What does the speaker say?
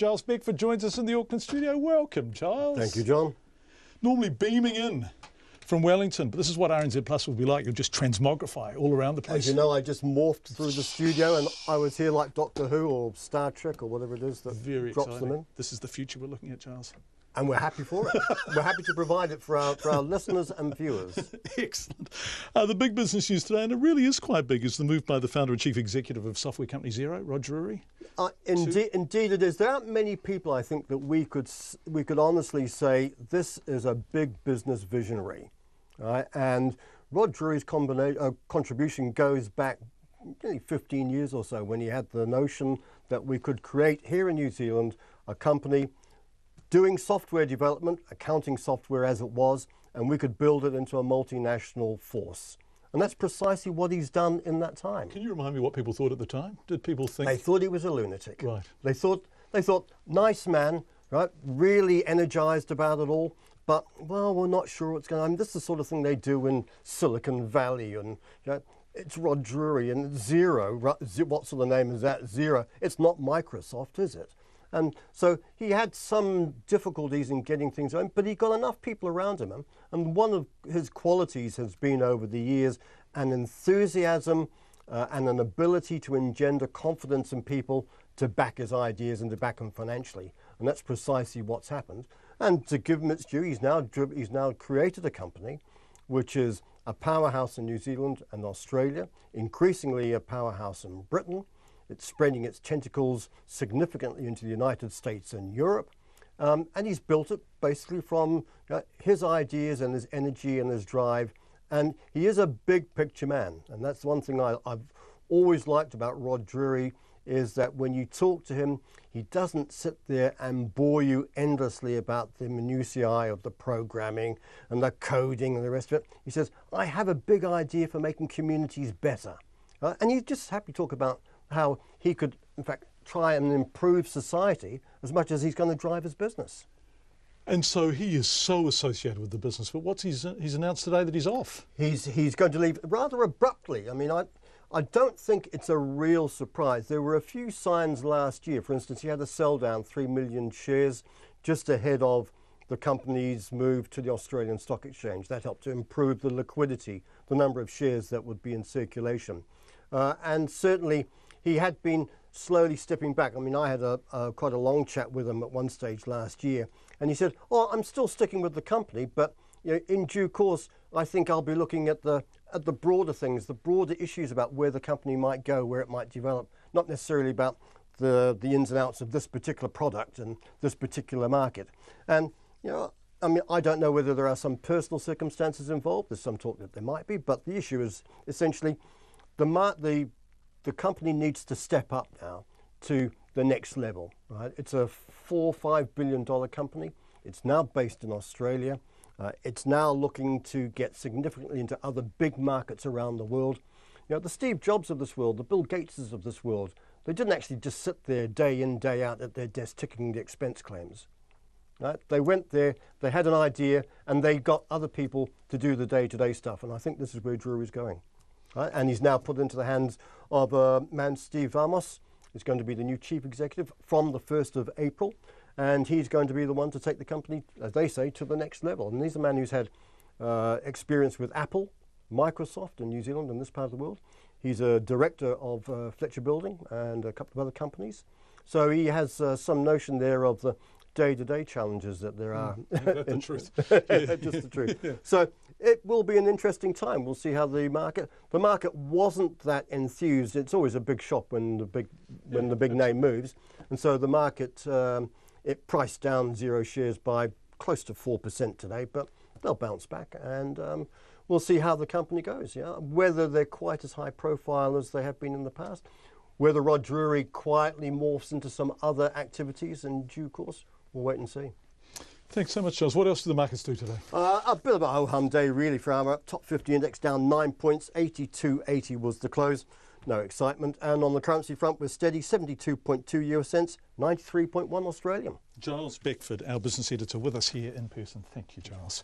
Giles Beckford joins us in the Auckland studio. Welcome, Giles. Thank you, John. Normally beaming in from Wellington, but this is what RNZ Plus will be like. You'll just transmogrify all around the place. As you know, I just morphed through the studio and I was here like Doctor Who or Star Trek or whatever it is that Very drops exciting. them in. This is the future we're looking at, Giles. And we're happy for it. We're happy to provide it for our listeners and viewers. Excellent. The big business news today, and it really is quite big, is the move by the founder and chief executive of software company Xero, Rod Drury. Indeed it is. There aren't many people, I think, that we could honestly say this is a big business visionary. Right? And Rod Drury's contribution goes back nearly 15 years or so, when he had the notion that we could create here in New Zealand a company doing software development, accounting software as it was, and we could build it into a multinational force. And that's precisely what he's done in that time. Can you remind me what people thought at the time? Did people think... They thought he was a lunatic. Right. They thought, nice man, right, really energized about it all, but, well, we're not sure what's going on. I mean, this is the sort of thing they do in Silicon Valley, and it's Rod Drury and Xero. What sort of name is that? Xero. It's not Microsoft, is it? And so he had some difficulties in getting things going, but he got enough people around him. And one of his qualities has been over the years an enthusiasm and an ability to engender confidence in people to back his ideas and to back them financially. And that's precisely what's happened. And to give him its due, he's now created a company which is a powerhouse in New Zealand and Australia, increasingly a powerhouse in Britain. It's spreading its tentacles significantly into the United States and Europe. And he's built it basically from his ideas and his energy and his drive. And he is a big picture man. And that's one thing I've always liked about Rod Drury, is that when you talk to him, he doesn't sit there and bore you endlessly about the minutiae of the programming and the coding and the rest of it. He says, I have a big idea for making communities better. And he's just happy to talk about how he could, in fact, try and improve society as much as he's going to drive his business. And so he is so associated with the business, but what's he's announced today that he's off? He's going to leave rather abruptly. I mean, I don't think it's a real surprise. There were a few signs last year. For instance, he had to sell down 3 million shares just ahead of the company's move to the Australian Stock Exchange. That helped to improve the liquidity, the number of shares that would be in circulation. And certainly he had been slowly stepping back. I mean, I had quite a long chat with him at one stage last year, and he said, "Oh, I'm still sticking with the company, but in due course, I think I'll be looking at the broader things, the broader issues about where the company might go, where it might develop, not necessarily about the ins and outs of this particular product and this particular market." And I mean, I don't know whether there are some personal circumstances involved. There's some talk that there might be, but the issue is essentially the company needs to step up now to the next level, right? It's a $4-5 billion company. It's now based in Australia. It's now looking to get significantly into other big markets around the world. The Steve Jobs of this world, the Bill Gateses of this world, they didn't actually just sit there day in, day out at their desk ticking the expense claims. Right? They went there, they had an idea, and they got other people to do the day-to-day stuff. And I think this is where Drury's going. Right? And he's now put into the hands of a man, Steve Vamos, who's going to be the new chief executive from the 1st of April. And he's going to be the one to take the company, as they say, to the next level. And he's a man who's had experience with Apple, Microsoft in New Zealand and this part of the world. He's a director of Fletcher Building and a couple of other companies. So he has some notion there of the day-to-day challenges that there are. That's the truth. Just the truth. Yeah. So it will be an interesting time. We'll see how the market wasn't that enthused. It's always a big shock when the big name moves. And so the market, it priced down Xero shares by close to 4% today, but they'll bounce back, and we'll see how the company goes. Whether they're quite as high profile as they have been in the past, whether Rod Drury quietly morphs into some other activities in due course, we'll wait and see. Thanks so much, Giles. What else do the markets do today? A bit of a ho-hum day, really, for our top 50 index, down 9 points. 82.80 was the close. No excitement. And on the currency front, we're steady, 72.2 US cents, 93.1 Australian. Giles Beckford, our business editor, with us here in person. Thank you, Giles.